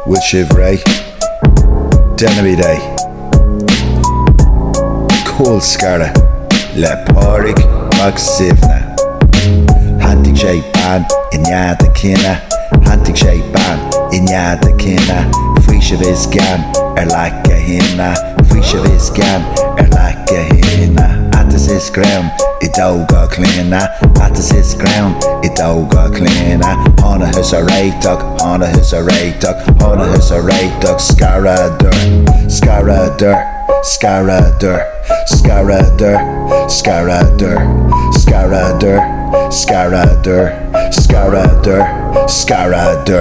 Will Shivray, Denby Day, Colscaradh Rap, Sivna, Hantig sé ban in Yada Kina, Hantig sé ban in Yada Kina, Frisha vis gan like a hina, Frisha vis gan like a hina. Atas is ground, it doga cleaner, Atas is ground, it doga cleaner. Hana his a raytug, Hana his a raytug, Hana his a raytug, Scaradh, Scaradh, Scaradh, Scaradh, Scaradh, Scaradh, Scaradh, Scaradh, Scaradh.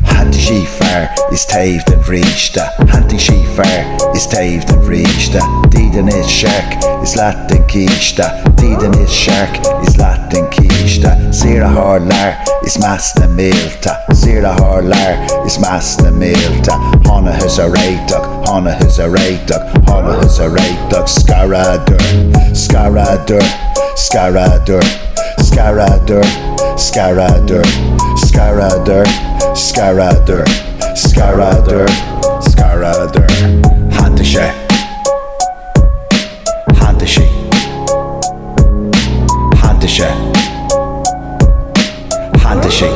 Hanty she far is taved and reached. Hanty she far is taved and reached. Deedan is shark is Latin quichta. Deedan is shark is Latin quichta. Sira harlar is master milta. Sira harlar is master milta. Hana his a raytug, Hana his a raytug, Hana his a raytug. Scaradh, Scaradh, Scaradh, Scaradh, Scaradh, Scaradh, Scaradh, Scaradh, Scaradh. Hantashe, Hantashi, Hantashe, Hantashi,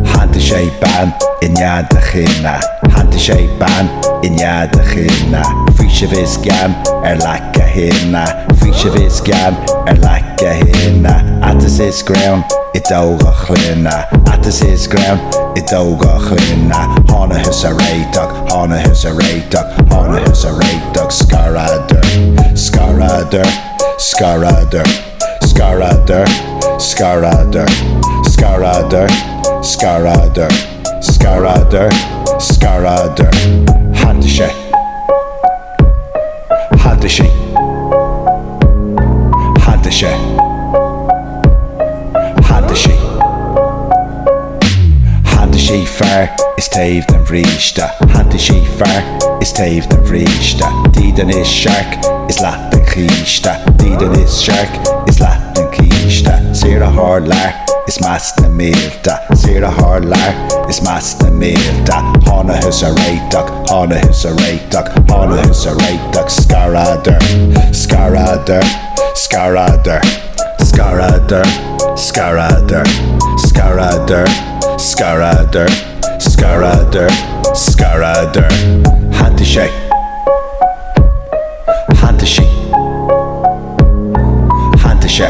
Hantashe ban in Yada Kina, Hantashe ban in Yada Kina. Frisha vis gan like a hina, Frisha vis gan like a hina. Atas is ground, it doga chlina, Atas is ground, it doga chlina. Hana his a raytug, Hana his a raytug, Hana his a raytug. Scaradh, Scaradh, Scaradh, Scaradh, Scaradh, Scaradh, Scaradh, Scaradh, Scaradh. Hantashe, Hantashi, Hantashe, Hantashi, Hantashi far is taved and reached. Hantashi far is taved and reached. Deedan is shark is Latin quichta. Deedan is shark is Latin quichta. Sira harlar is master milta. Sira harlar is master milta. Hana his a raytug, Hana his a raytug, Hana his a raytug. Scaradh, Scaradh, Scaradh, Scaradh, Scaradh, Scaradh, Scaradh, Scaradh, Scaradh. Hantashe, Hantashi, Hantashe.